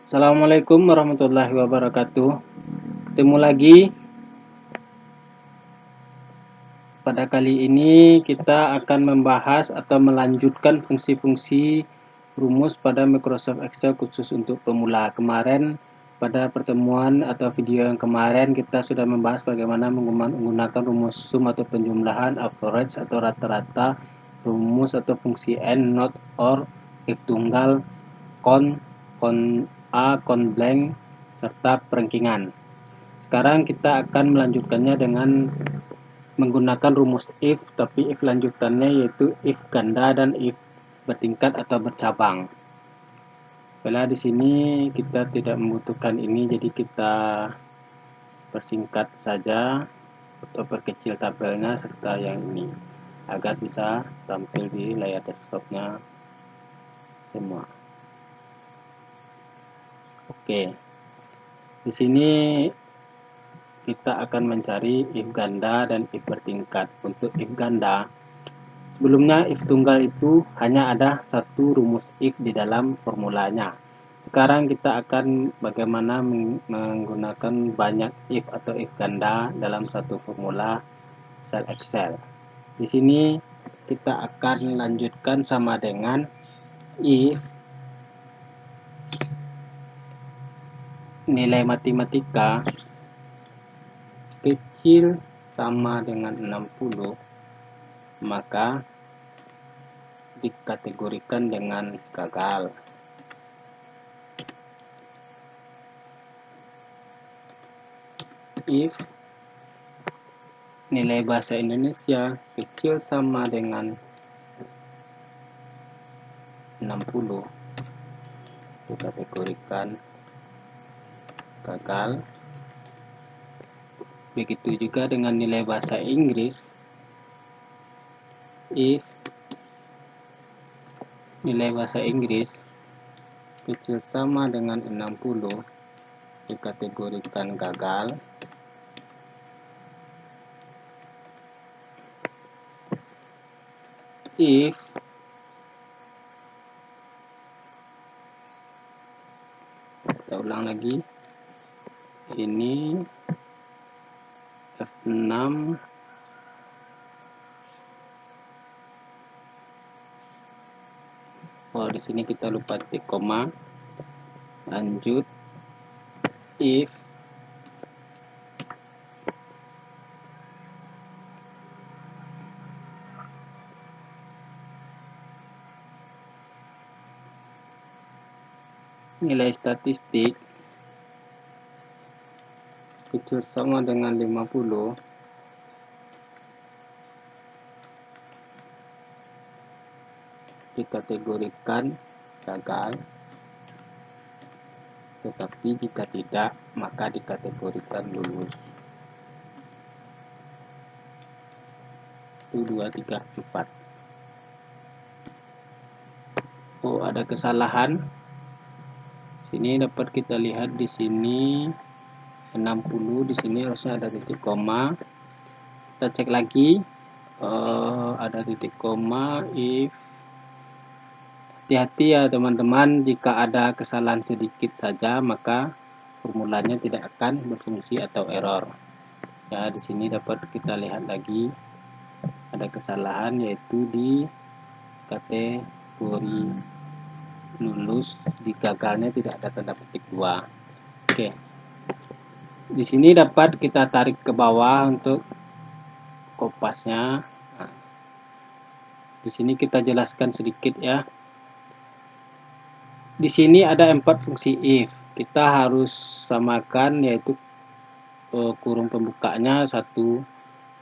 Assalamualaikum warahmatullahi wabarakatuh. Ketemu lagi. Pada kali ini kita akan membahas atau melanjutkan fungsi-fungsi rumus pada Microsoft Excel khusus untuk pemula. Kemarin pada pertemuan atau video yang kemarin kita sudah membahas bagaimana menggunakan rumus sum atau penjumlahan, average atau rata-rata, rumus atau fungsi and, not, or, if tunggal, count blank, serta perengkingan. Sekarang kita akan melanjutkannya dengan menggunakan rumus if, tapi if lanjutannya yaitu if ganda dan if bertingkat atau bercabang. Bila di sini kita tidak membutuhkan ini, jadi kita persingkat saja atau perkecil tabelnya serta yang ini agar bisa tampil di layar desktopnya semua. Oke, di sini kita akan mencari if ganda dan if bertingkat. Untuk if ganda, sebelumnya if tunggal itu hanya ada satu rumus if di dalam formulanya. Sekarang kita akan bagaimana menggunakan banyak if atau if ganda dalam satu formula sel Excel. Di sini kita akan lanjutkan sama dengan if nilai matematika kecil sama dengan 60, maka dikategorikan dengan gagal. If nilai bahasa Indonesia kecil sama dengan 60, dikategorikan gagal. Begitu juga dengan nilai bahasa Inggris. If nilai bahasa Inggris kecil sama dengan 60, dikategorikan gagal. If kita ulang lagi, ini F6 di sini kita lupa titik koma. Lanjut if nilai statistik kecil sama dengan 50, dikategorikan gagal. Tetapi jika tidak, maka dikategorikan lulus. 1, 2, 3, 4. Oh, ada kesalahan. Sini dapat kita lihat di sini 60, di sini harusnya ada titik koma. Kita cek lagi. Ada titik koma if. Hati-hati ya teman-teman, jika ada kesalahan sedikit saja maka formulanya tidak akan berfungsi atau error. Ya, di sini dapat kita lihat lagi ada kesalahan yaitu di kategori lulus, di gagalnya tidak ada tanda petik 2. Oke. Di sini dapat kita tarik ke bawah untuk kompasnya. Nah, di sini kita jelaskan sedikit ya. Di sini ada 4 fungsi if. Kita harus samakan yaitu kurung pembukanya 1, 2,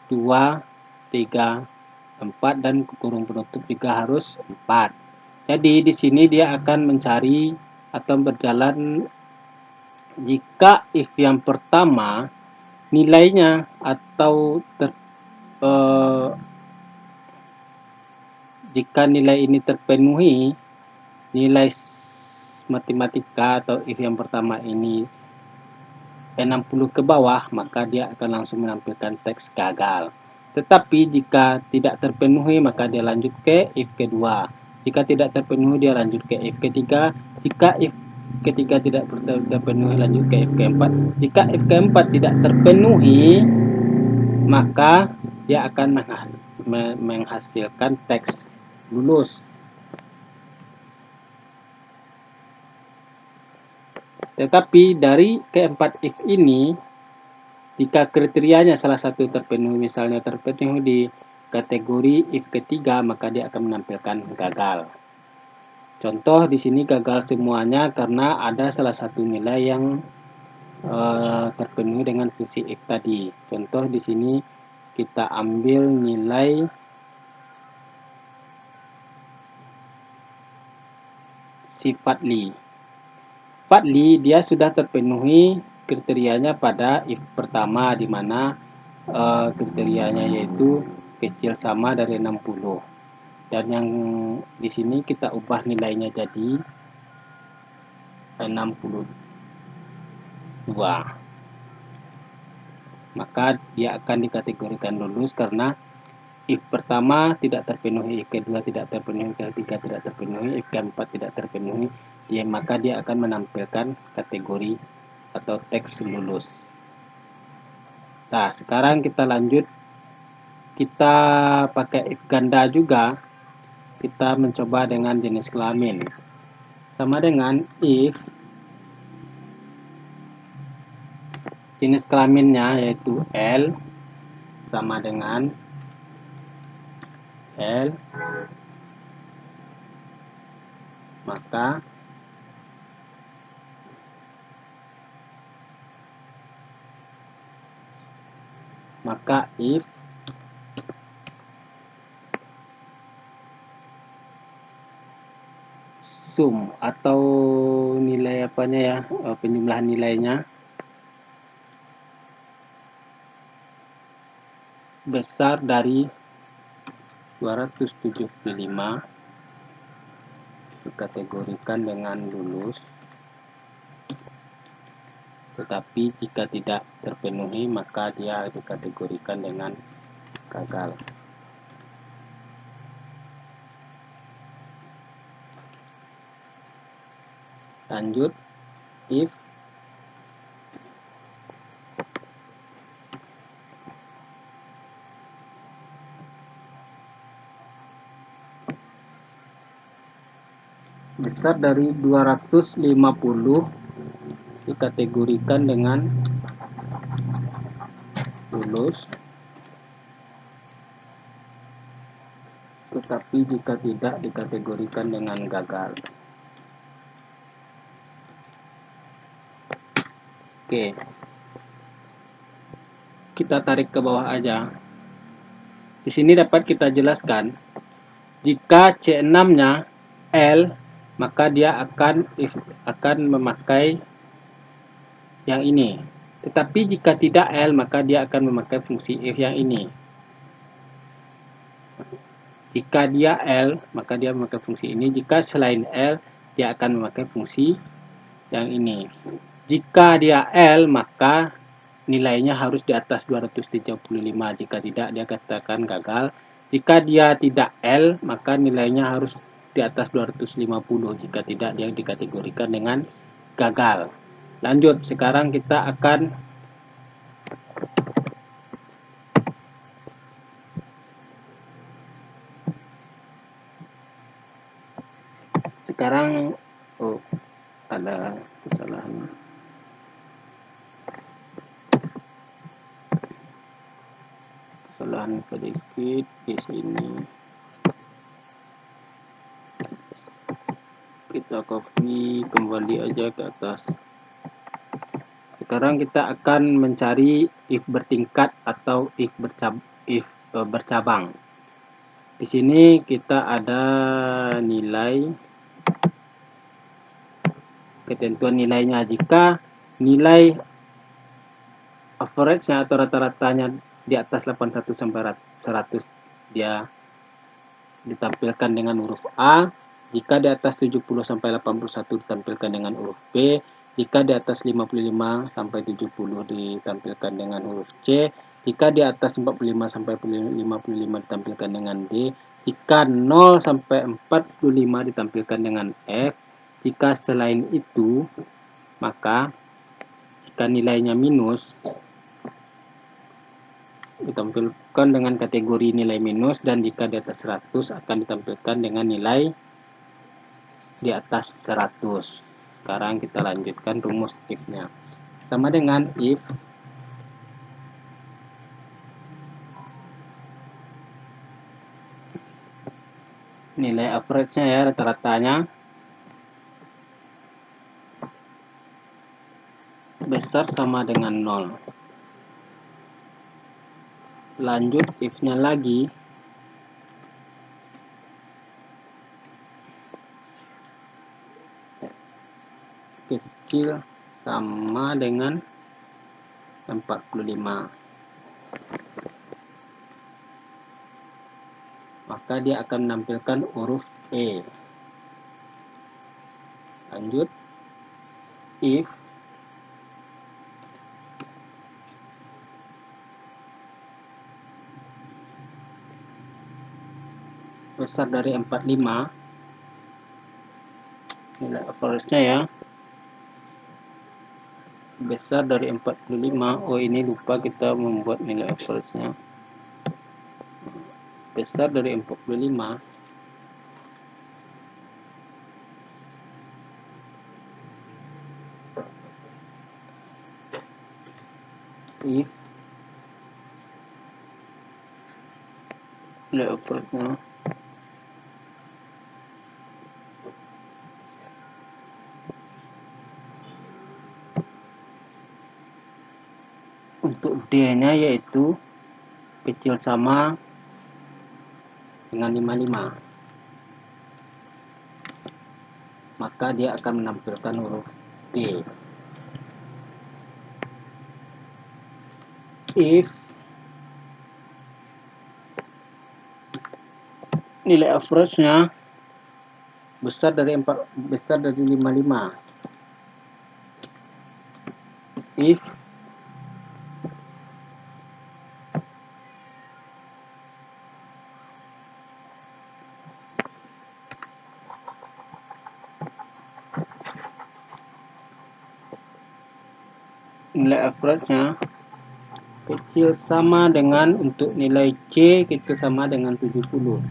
3, 4 dan kurung penutup juga harus 4. Jadi di sini dia akan mencari atau berjalan jika if yang pertama nilainya atau jika nilai ini terpenuhi, nilai matematika atau if yang pertama ini 60 ke bawah, maka dia akan langsung menampilkan teks gagal. Tetapi jika tidak terpenuhi, maka dia lanjut ke if kedua. Jika tidak terpenuhi, dia lanjut ke if ketiga. Jika if Ketika tidak terpenuhi lanjut ke if keempat. Jika if keempat tidak terpenuhi, maka dia akan menghasilkan teks lulus. Tetapi dari keempat if ini, jika kriterianya salah satu terpenuhi, misalnya terpenuhi di kategori if ketiga, maka dia akan menampilkan gagal. Contoh di sini gagal semuanya karena ada salah satu nilai yang terpenuhi dengan fungsi if tadi. Contoh di sini kita ambil nilai si Fadli. Fadli dia sudah terpenuhi kriterianya pada if pertama, di mana kriterianya yaitu kecil sama dari 60. Dan yang di sini kita ubah nilainya jadi 62. Maka dia akan dikategorikan lulus karena if pertama tidak terpenuhi, if kedua tidak terpenuhi, if ketiga tidak terpenuhi, if keempat tidak terpenuhi, maka dia akan menampilkan kategori atau teks lulus. Nah, sekarang kita lanjut, kita pakai if ganda juga. Kita mencoba dengan jenis kelamin. Sama dengan if jenis kelaminnya yaitu L sama dengan L, maka if sum atau nilai apanya ya, penjumlahan nilainya besar dari 275, dikategorikan dengan lulus. Tetapi jika tidak terpenuhi, maka dia dikategorikan dengan gagal. Lanjut, if besar dari 250 dikategorikan dengan lulus, tetapi jika tidak dikategorikan dengan gagal. Oke, kita tarik ke bawah aja. Di sini dapat kita jelaskan, jika C6-nya L, maka dia akan memakai yang ini. Tetapi jika tidak L, maka dia akan memakai fungsi if yang ini. Jika dia L, maka dia memakai fungsi ini. Jika selain L, dia akan memakai fungsi yang ini. Jika dia L, maka nilainya harus di atas 235. Jika tidak, dia katakan gagal. Jika dia tidak L, maka nilainya harus di atas 250. Jika tidak, dia dikategorikan dengan gagal. Lanjut, sekarang kita akan ada kesalahan. Kesalahan sedikit di sini. Kita copy kembali aja ke atas. Sekarang kita akan mencari if bertingkat atau if bercabang. Di sini kita ada nilai, ketentuan nilainya. Jika nilai average-nya atau rata-ratanya di atas 81 sampai 100, dia ditampilkan dengan huruf A. Jika di atas 70 sampai 81 ditampilkan dengan huruf B. Jika di atas 55 sampai 70 ditampilkan dengan huruf C. Jika di atas 45 sampai 55 ditampilkan dengan D. Jika 0 sampai 45 ditampilkan dengan F. Jika selain itu, maka jika nilainya minus, ditampilkan dengan kategori nilai minus, dan jika di atas 100 akan ditampilkan dengan nilai di atas 100. Sekarang kita lanjutkan rumus if-nya. Sama dengan if nilai average-nya ya, rata-ratanya besar sama dengan 0. Lanjut if-nya lagi, kecil sama dengan 45. Maka dia akan menampilkan huruf E. Lanjut if besar dari 45, nilai average-nya ya, besar dari 45. Oh, ini lupa kita membuat nilai average-nya. Besar dari 45, if nilai average-nya untuk D-nya yaitu kecil sama dengan 55, maka dia akan menampilkan huruf D. If nilai average-nya besar dari 55, if nilai average-nya kecil sama dengan, untuk nilai C kecil sama dengan 70.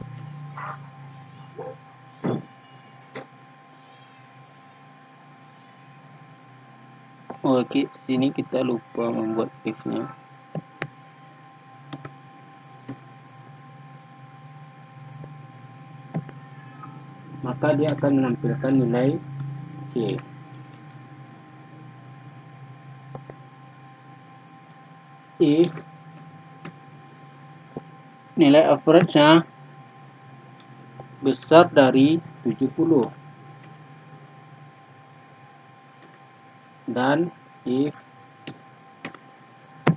Oke, sini kita lupa membuat if-nya. Maka dia akan menampilkan nilai C. If nilai average-nya besar dari 70, dan if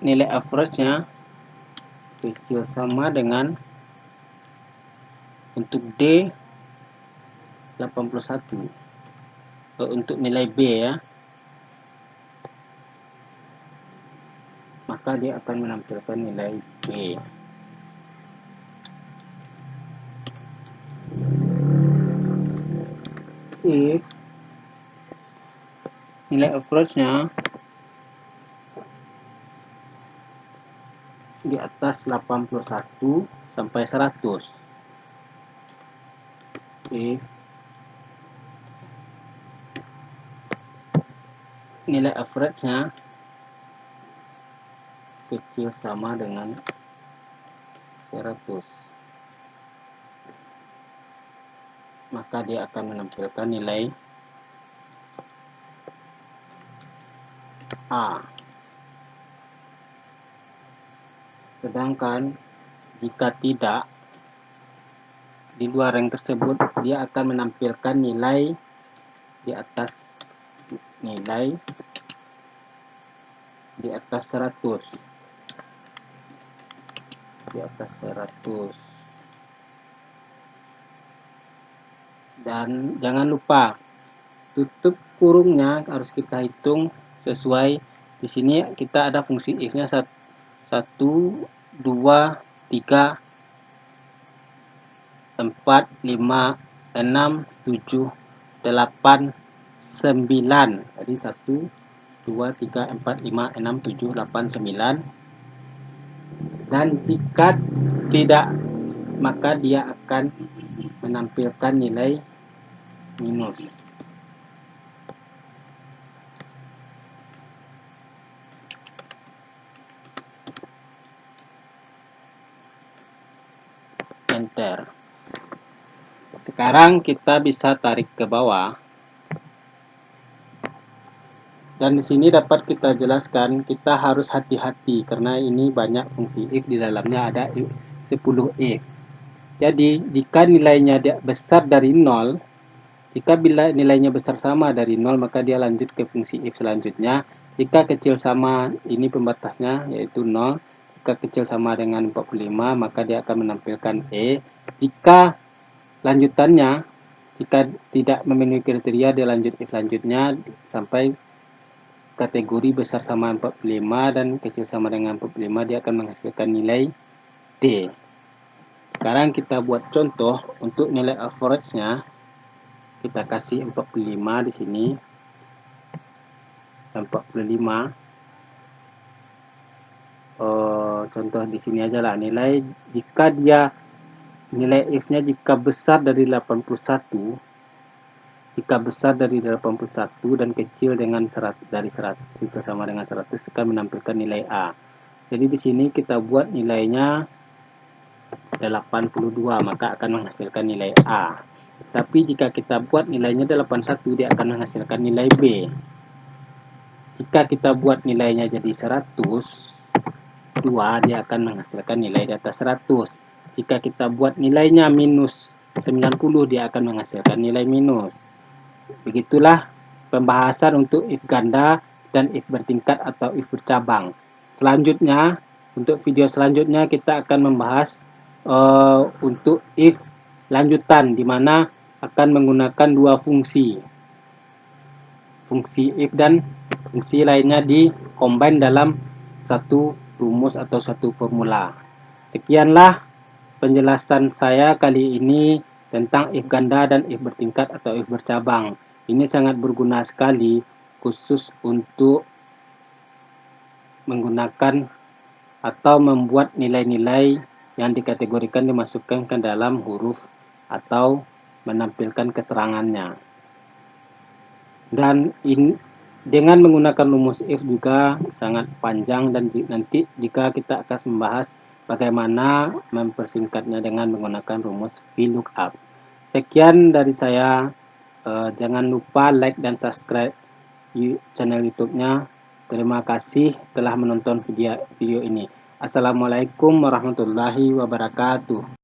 nilai average-nya kecil sama dengan, untuk D 81, untuk nilai B ya, maka dia akan menampilkan nilai B. If nilai average-nya di atas 81 sampai 100, if nilai average-nya kecil sama dengan 100, maka dia akan menampilkan nilai A. Sedangkan jika tidak, di dua rank tersebut dia akan menampilkan nilai di atas 100, dan jangan lupa tutup kurungnya harus kita hitung sesuai. Di sini kita ada fungsi if-nya 1, 2, 3, 4, 5, 6, 7, 8, 9. Jadi 1, 2, 3, 4, 5, 6, 7, 8, 9. Dan jika tidak, maka dia akan menampilkan nilai minus. Enter. Sekarang kita bisa tarik ke bawah. Dan di sini dapat kita jelaskan, kita harus hati-hati karena ini banyak fungsi if, di dalamnya ada 10 if. Jadi, jika nilainya besar dari 0, jika bila nilainya besar sama dari 0, maka dia lanjut ke fungsi if selanjutnya. Jika kecil sama, ini pembatasnya yaitu 0. Jika kecil sama dengan 45, maka dia akan menampilkan E. Jika lanjutannya, jika tidak memenuhi kriteria, dia lanjut if selanjutnya sampai kategori besar sama 45 dan kecil sama dengan 45, dia akan menghasilkan nilai D. Sekarang kita buat contoh untuk nilai average-nya. Kita kasih 45 di sini. 45. Contoh di sini aja lah, nilai jika dia nilai if-nya jika besar dari 81, jika besar dari 81 dan kecil dengan 100, dari 100 itu sama dengan 100, akan menampilkan nilai A. Jadi di sini kita buat nilainya 82, maka akan menghasilkan nilai A. Tapi jika kita buat nilainya 81, dia akan menghasilkan nilai B. Jika kita buat nilainya jadi 102, dia akan menghasilkan nilai di atas 100. Jika kita buat nilainya minus 90, dia akan menghasilkan nilai minus. Begitulah pembahasan untuk if ganda dan if bertingkat atau if bercabang. Selanjutnya, untuk video selanjutnya kita akan membahas untuk if lanjutan, di mana akan menggunakan dua fungsi if dan fungsi lainnya di combine dalam satu rumus atau satu formula. Sekianlah penjelasan saya kali ini tentang if ganda dan if bertingkat atau if bercabang. Ini sangat berguna sekali khusus untuk menggunakan atau membuat nilai-nilai yang dikategorikan dimasukkan ke dalam huruf atau menampilkan keterangannya. Dan dengan menggunakan rumus if juga sangat panjang, dan nanti jika kita akan membahas bagaimana mempersingkatnya dengan menggunakan rumus VLOOKUP. Sekian dari saya. Jangan lupa like dan subscribe channel YouTube-nya. Terima kasih telah menonton video ini. Assalamualaikum warahmatullahi wabarakatuh.